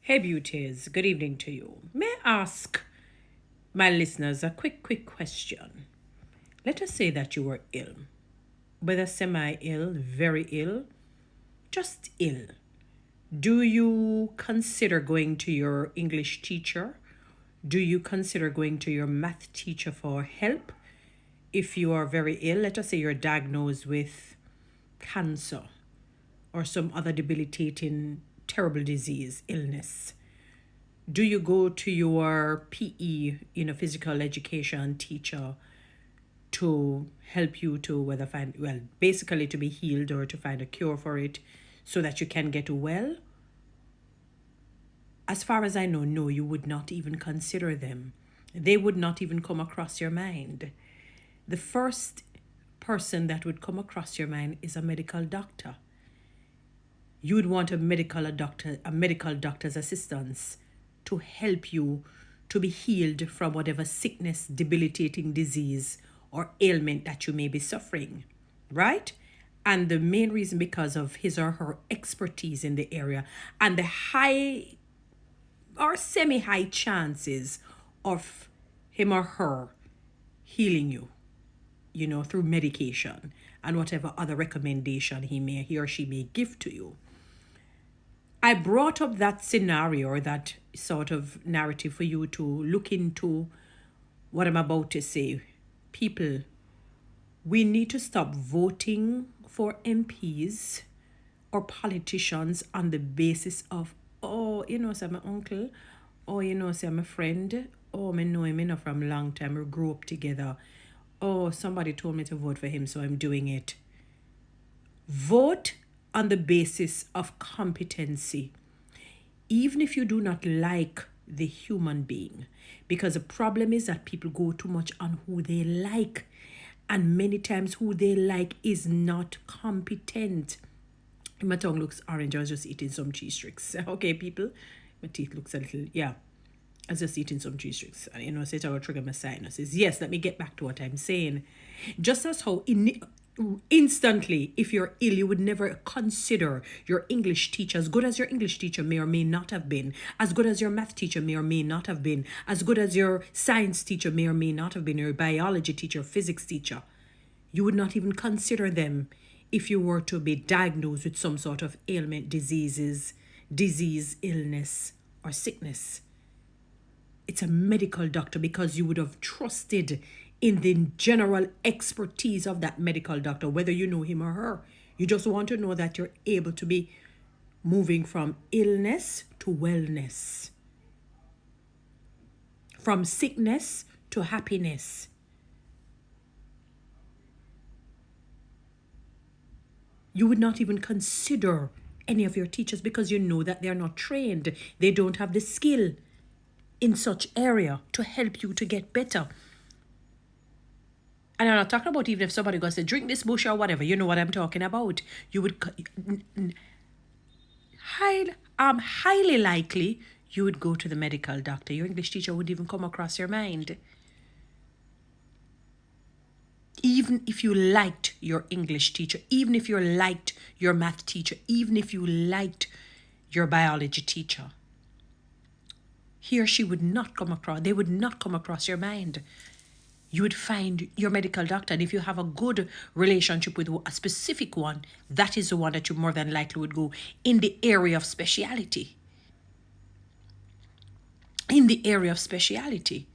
Hey beauties, good evening to you. May I ask my listeners a quick question? Let us say that you were ill, whether semi ill, very ill, just ill. Do you consider going to your English teacher? Do you consider going to your math teacher for help? If you are very ill, let us say you're diagnosed with cancer or some other debilitating, terrible disease, illness. Do you go to your PE, physical education teacher to help you to whether find, well, basically to be healed or to find a cure for it so that you can get well? As far as I know, no, you would not even consider them. They would not even come across your mind. The first person that would come across your mind is a medical doctor. You would want a medical doctor's assistance to help you to be healed from whatever sickness, debilitating disease, or ailment that you may be suffering, right? And the main reason because of his or her expertise in the area and the high or semi high chances of him or her healing you, through medication and whatever other recommendation he or she may give to you. I brought up that scenario or that sort of narrative for you to look into what I'm about to say. People, we need to stop voting for MPs or politicians on the basis of, say my uncle, say my friend, me know him from a long time, we grew up together. Somebody told me to vote for him, so I'm doing it. Vote on the basis of competency, even if you do not like the human being. Because the problem is that people go too much on who they like. And many times who they like is not competent. My tongue looks orange. I was just eating some cheese tricks. Okay, people? My teeth looks a little, I was just eating some cheese tricks. And, so it will trigger my sinuses. Yes, let me get back to what I'm saying. Just as how instantly, if you're ill, you would never consider your English teacher, as good as your English teacher may or may not have been, as good as your math teacher may or may not have been, as good as your science teacher may or may not have been, your biology teacher, physics teacher. You would not even consider them if you were to be diagnosed with some sort of ailment, disease, illness, or sickness. It's a medical doctor because you would have trusted in the general expertise of that medical doctor, whether you know him or her. You just want to know that you're able to be moving from illness to wellness, from sickness to happiness. You would not even consider any of your teachers because you know that they're not trained. They don't have the skill in such area to help you to get better. And I'm not talking about even if somebody goes to drink this bush or whatever. You know what I'm talking about. You would highly likely you would go to the medical doctor. Your English teacher wouldn't even come across your mind. Even if you liked your English teacher, even if you liked your math teacher, even if you liked your biology teacher, he or she would not come across, they would not come across your mind. You would find your medical doctor, and if you have a good relationship with a specific one, that is the one that you more than likely would go in the area of speciality. In the area of speciality.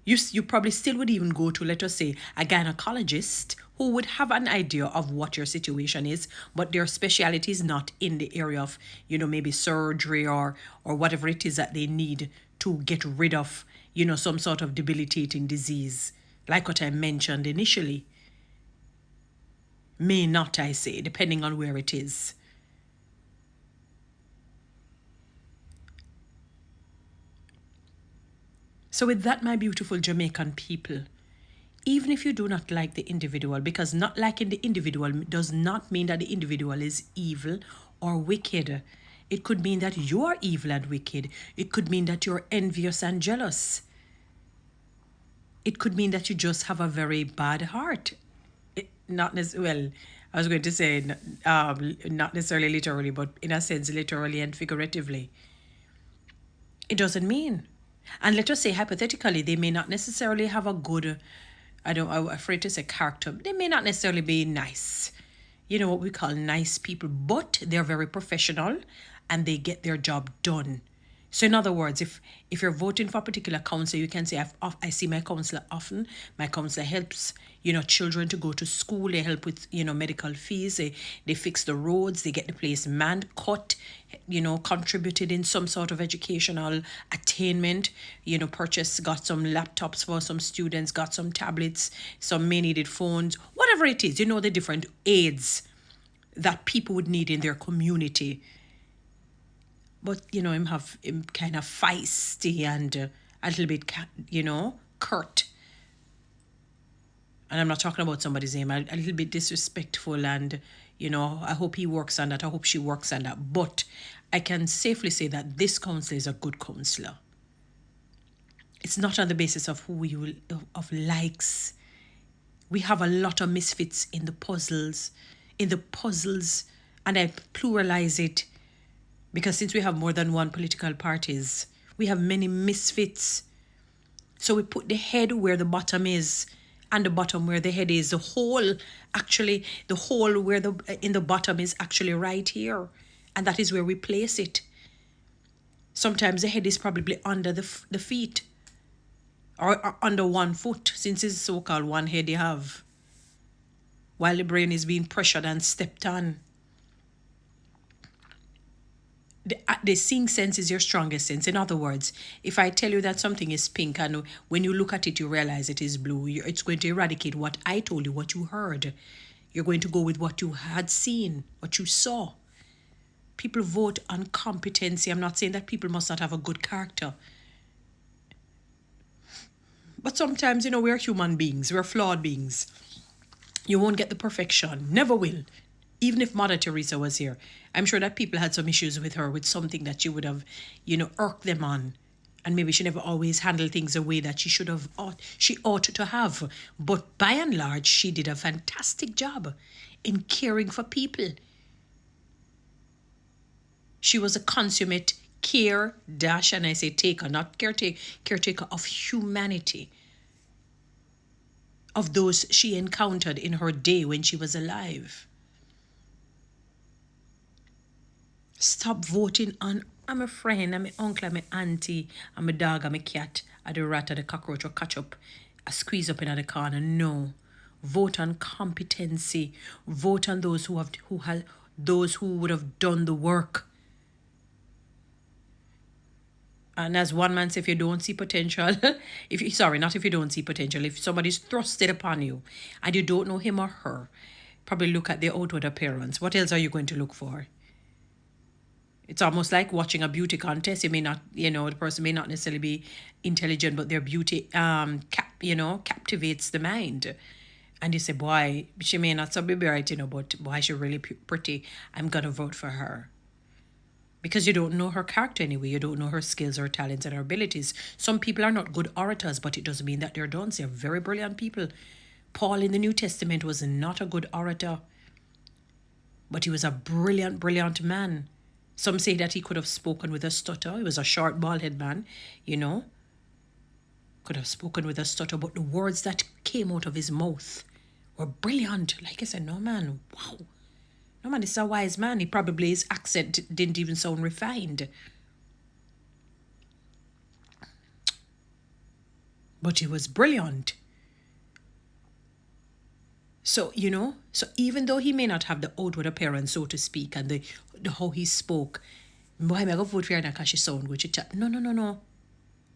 You probably still would even go to, let us say, a gynecologist who would have an idea of what your situation is, but their specialty is not in the area of, maybe surgery or whatever it is that they need to get rid of, some sort of debilitating disease, like what I mentioned initially. May not, I say, depending on where it is. So with that, my beautiful Jamaican people, even if you do not like the individual, because not liking the individual does not mean that the individual is evil or wicked. It could mean that you are evil and wicked. It could mean that you're envious and jealous. It could mean that you just have a very bad heart. Not as well. I was going to say, not necessarily literally, but in a sense, literally and figuratively. It doesn't mean. And let us say, hypothetically, they may not necessarily have a good, I'm afraid to say character. They may not necessarily be nice. You know what we call nice people, but they're very professional and they get their job done. So in other words, if you're voting for a particular councillor, you can say, I see my councillor often. My councillor helps, children to go to school. They help with, medical fees. They fix the roads. They get the place manned, cut, contributed in some sort of educational attainment. Got some laptops for some students, got some tablets, some may needed phones, whatever it is, the different aids that people would need in their community. But, him kind of feisty and a little bit, curt. And I'm not talking about somebody's name, a little bit disrespectful and, I hope he works on that. I hope she works on that. But I can safely say that this councillor is a good councillor. It's not on the basis of of likes. We have a lot of misfits in the puzzles, and I pluralize it. Because since we have more than one political parties, we have many misfits. So we put the head where the bottom is and the bottom where the head is. The hole where in the bottom is actually right here. And that is where we place it. Sometimes the head is probably under the feet or under 1 foot, since it's so-called one head you have, while the brain is being pressured and stepped on. The seeing sense is your strongest sense. In other words, if I tell you that something is pink and when you look at it, you realize it is blue, it's going to eradicate what I told you, what you heard. You're going to go with what you had seen, what you saw. People vote on competency. I'm not saying that people must not have a good character. But sometimes, we're human beings. We're flawed beings. You won't get the perfection. Never will. Even if Mother Teresa was here, I'm sure that people had some issues with her, with something that she would have, irked them on. And maybe she never always handled things the way that she ought to have. But by and large, she did a fantastic job in caring for people. She was a consummate and I say taker, not caretaker of humanity, of those she encountered in her day when she was alive. Stop voting on, I'm a friend, I'm an uncle, I'm an auntie, I'm a dog, I'm a cat, I'm a rat, I'm a cockroach, or catch up, I squeeze up in the corner. No. Vote on competency. Vote on those who would have done the work. And as one man said, if you don't see potential, if you don't see potential, if somebody's thrusted upon you and you don't know him or her, probably look at their outward appearance. What else are you going to look for? It's almost like watching a beauty contest. You may not, the person may not necessarily be intelligent, but their beauty, captivates the mind. And you say, boy, she may not be bright, but boy, she's really pretty. I'm going to vote for her. Because you don't know her character anyway. You don't know her skills, her talents, and her abilities. Some people are not good orators, but it doesn't mean that they're dunce. They're very brilliant people. Paul in the New Testament was not a good orator, but he was a brilliant, brilliant man. Some say that he could have spoken with a stutter. He was a short, bald-headed man, Could have spoken with a stutter, but the words that came out of his mouth were brilliant. Like I said, no man, wow. No man, this is a wise man. His accent didn't even sound refined. But he was brilliant. So, so even though he may not have the outward appearance, so to speak, and the how he spoke, boy, I'm going to vote for her because she sound good. No.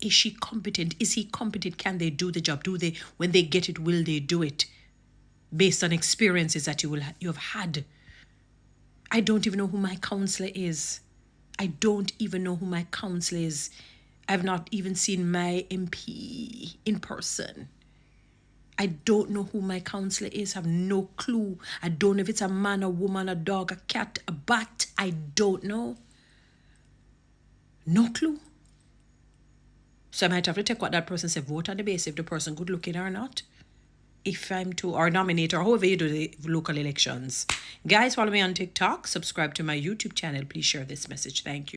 Is she competent? Is he competent? Can they do the job? When they get it, will they do it? Based on experiences that you have had. I don't even know who my councillor is. I've not even seen my MP in person. I don't know who my councillor is. I have no clue. I don't know if it's a man, a woman, a dog, a cat, a bat. I don't know. No clue. So I might have to take what that person said, vote on the basis if the person good looking or not. if I'm to, or nominate, or however you do the local elections. Guys, follow me on TikTok, subscribe to my YouTube channel. Please share this message. Thank you.